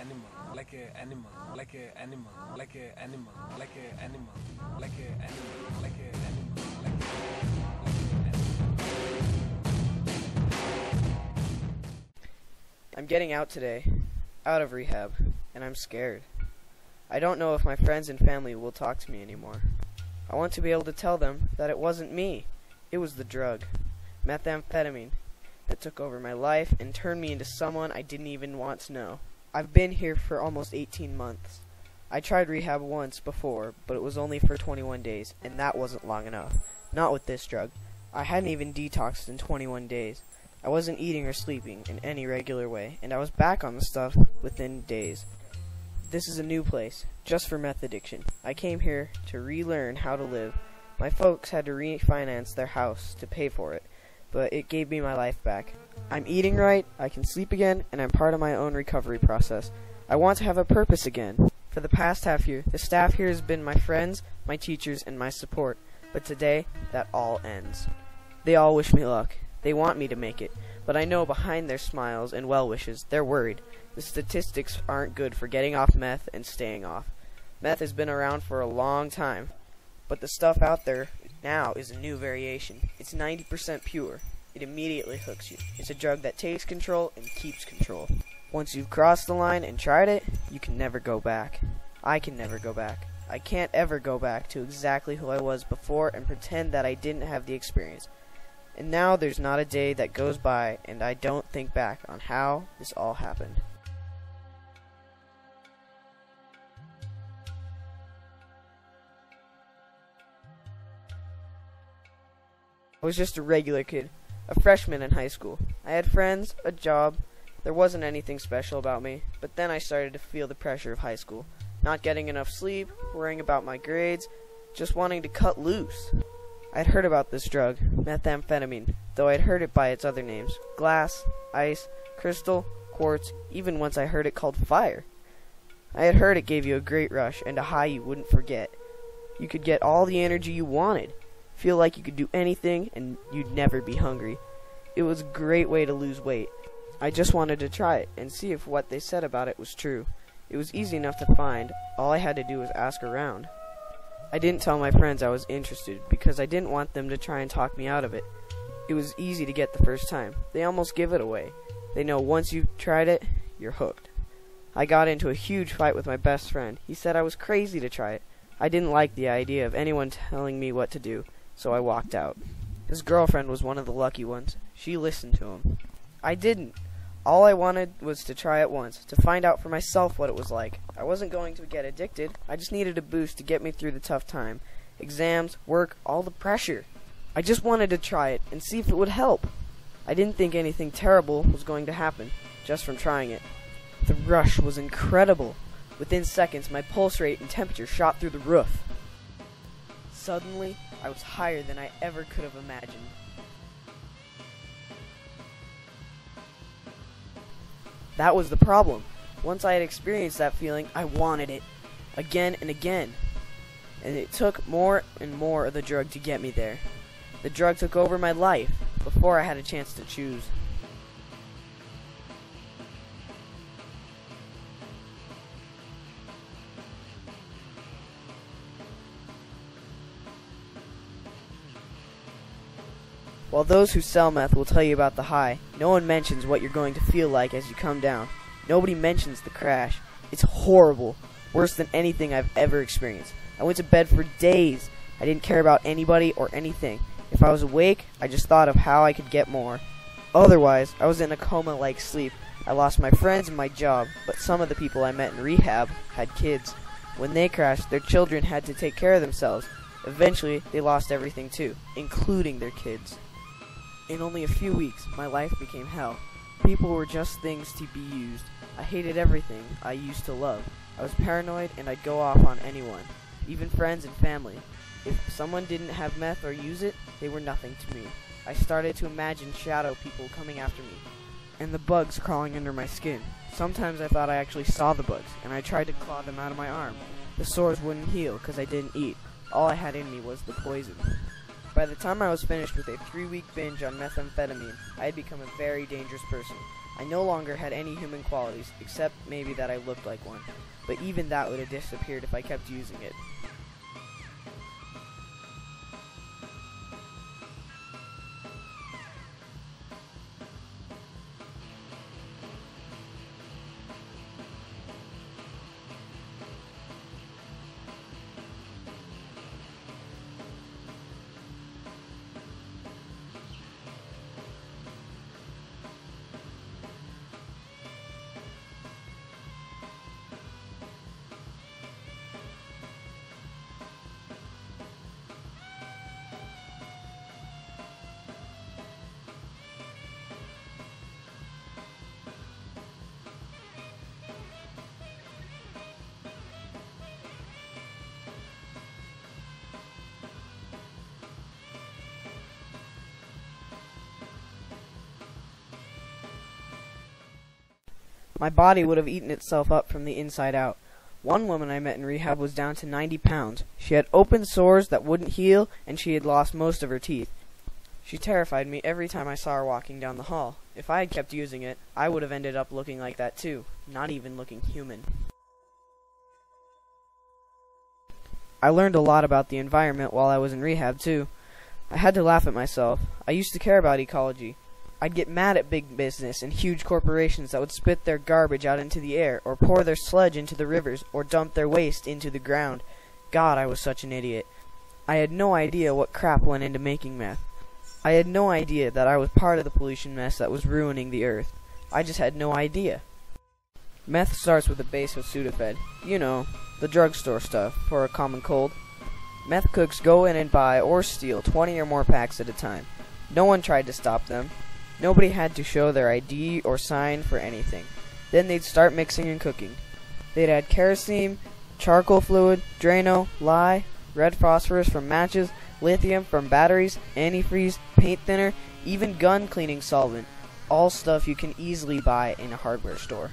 animal, like a animal, like a animal, like a animal, like a animal, like a animal, like a animal, like a I'm getting out today, out of rehab, and I'm scared. I don't know if my friends and family will talk to me anymore. I want to be able to tell them that it wasn't me. It was the drug, methamphetamine, that took over my life and turned me into someone I didn't even want to know. I've been here for almost 18 months. I tried rehab once before, but it was only for 21 days, and that wasn't long enough. Not with this drug. I hadn't even detoxed in 21 days. I wasn't eating or sleeping in any regular way, and I was back on the stuff within days. This is a new place, just for meth addiction. I came here to relearn how to live. My folks had to refinance their house to pay for it, but it gave me my life back. I'm eating right, I can sleep again, and I'm part of my own recovery process. I want to have a purpose again. For the past half year, the staff here has been my friends, my teachers, and my support, but today, that all ends. They all wish me luck. They want me to make it, but I know behind their smiles and well wishes, they're worried. The statistics aren't good for getting off meth and staying off. Meth has been around for a long time, but the stuff out there now is a new variation. It's 90% pure. It immediately hooks you. It's a drug that takes control and keeps control. Once you've crossed the line and tried it, you can never go back. I can never go back. I can't ever go back to exactly who I was before and pretend that I didn't have the experience. And now there's not a day that goes by and I don't think back on how this all happened. I was just a regular kid, a freshman in high school. I had friends, a job. There wasn't anything special about me, but then I started to feel the pressure of high school. Not getting enough sleep, worrying about my grades, just wanting to cut loose. I'd heard about this drug, methamphetamine, though I'd heard it by its other names: glass, ice, crystal, quartz, even once I heard it called fire. I had heard it gave you a great rush and a high you wouldn't forget. You could get all the energy you wanted, feel like you could do anything, and you'd never be hungry. It was a great way to lose weight. I just wanted to try it and see if what they said about it was true. It was easy enough to find. All I had to do was ask around. I didn't tell my friends I was interested because I didn't want them to try and talk me out of it. It was easy to get the first time. They almost give it away. They know once you've tried it, you're hooked. I got into a huge fight with my best friend. He said I was crazy to try it. I didn't like the idea of anyone telling me what to do, so I walked out. His girlfriend was one of the lucky ones. She listened to him. I didn't. All I wanted was to try it once, to find out for myself what it was like. I wasn't going to get addicted. I just needed a boost to get me through the tough time. Exams, work, all the pressure. I just wanted to try it and see if it would help. I didn't think anything terrible was going to happen, just from trying it. The rush was incredible. Within seconds, my pulse rate and temperature shot through the roof. Suddenly, I was higher than I ever could have imagined. That was the problem. Once I had experienced that feeling, I wanted it again and again. And it took more and more of the drug to get me there. The drug took over my life before I had a chance to choose. While those who sell meth will tell you about the high, no one mentions what you're going to feel like as you come down. Nobody mentions the crash. It's horrible, worse than anything I've ever experienced. I went to bed for days. I didn't care about anybody or anything. If I was awake, I just thought of how I could get more. Otherwise, I was in a coma-like sleep. I lost my friends and my job, but some of the people I met in rehab had kids. When they crashed, their children had to take care of themselves. Eventually, they lost everything too, including their kids. In only a few weeks, my life became hell. People were just things to be used. I hated everything I used to love. I was paranoid and I'd go off on anyone, even friends and family. If someone didn't have meth or use it, they were nothing to me. I started to imagine shadow people coming after me, and the bugs crawling under my skin. Sometimes I thought I actually saw the bugs, and I tried to claw them out of my arm. The sores wouldn't heal because I didn't eat. All I had in me was the poison. By the time I was finished with a 3-week binge on methamphetamine, I had become a very dangerous person. I no longer had any human qualities, except maybe that I looked like one. But even that would have disappeared if I kept using it. My body would have eaten itself up from the inside out. One woman I met in rehab was down to 90 pounds. She had open sores that wouldn't heal, and she had lost most of her teeth. She terrified me every time I saw her walking down the hall. If I had kept using it, I would have ended up looking like that too, not even looking human. I learned a lot about the environment while I was in rehab too. I had to laugh at myself. I used to care about ecology. I'd get mad at big business and huge corporations that would spit their garbage out into the air, or pour their sludge into the rivers, or dump their waste into the ground. God, I was such an idiot. I had no idea what crap went into making meth. I had no idea that I was part of the pollution mess that was ruining the earth. I just had no idea. Meth starts with a base of Sudafed. You know, the drugstore stuff for a common cold. Meth cooks go in and buy or steal 20 or more packs at a time. No one tried to stop them. Nobody had to show their ID or sign for anything. Then they'd start mixing and cooking. They'd add kerosene, charcoal fluid, Drano, lye, red phosphorus from matches, lithium from batteries, antifreeze, paint thinner, even gun cleaning solvent. All stuff you can easily buy in a hardware store.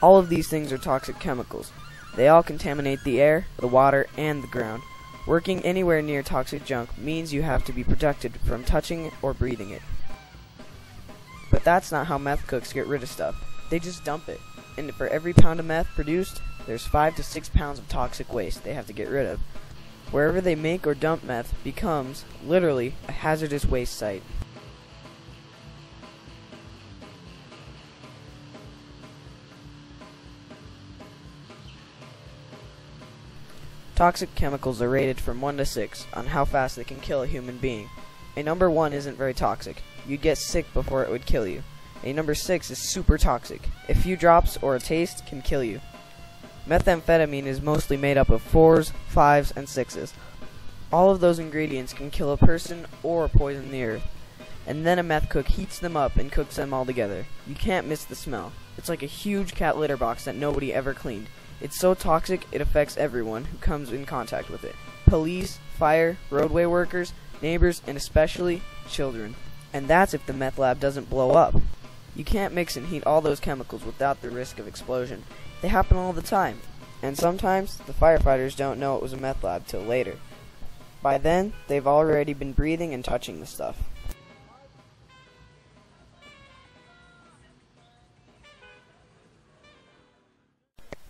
All of these things are toxic chemicals. They all contaminate the air, the water, and the ground. Working anywhere near toxic junk means you have to be protected from touching or breathing it. But that's not how meth cooks get rid of stuff. They just dump it. And for every pound of meth produced, there's 5 to 6 pounds of toxic waste they have to get rid of. Wherever they make or dump meth becomes, literally, a hazardous waste site. Toxic chemicals are rated from 1 to 6 on how fast they can kill a human being. A number 1 isn't very toxic. You'd get sick before it would kill you. A number 6 is super toxic. A few drops or a taste can kill you. Methamphetamine is mostly made up of 4s, 5s, and 6s. All of those ingredients can kill a person or poison the earth. And then a meth cook heats them up and cooks them all together. You can't miss the smell. It's like a huge cat litter box that nobody ever cleaned. It's so toxic it affects everyone who comes in contact with it. Police, fire, roadway workers, neighbors, and especially children. And that's if the meth lab doesn't blow up. You can't mix and heat all those chemicals without the risk of explosion. They happen all the time. And sometimes the firefighters don't know it was a meth lab till later. By then, they've already been breathing and touching the stuff.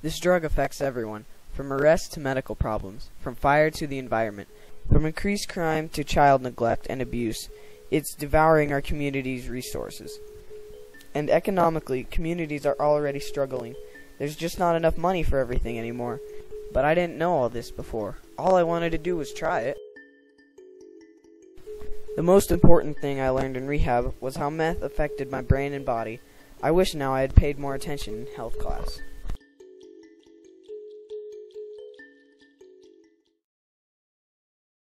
This drug affects everyone, from arrest to medical problems, from fire to the environment, from increased crime to child neglect and abuse. It's devouring our community's resources. And economically, communities are already struggling. There's just not enough money for everything anymore. But I didn't know all this before. All I wanted to do was try it. The most important thing I learned in rehab was how meth affected my brain and body. I wish now I had paid more attention in health class.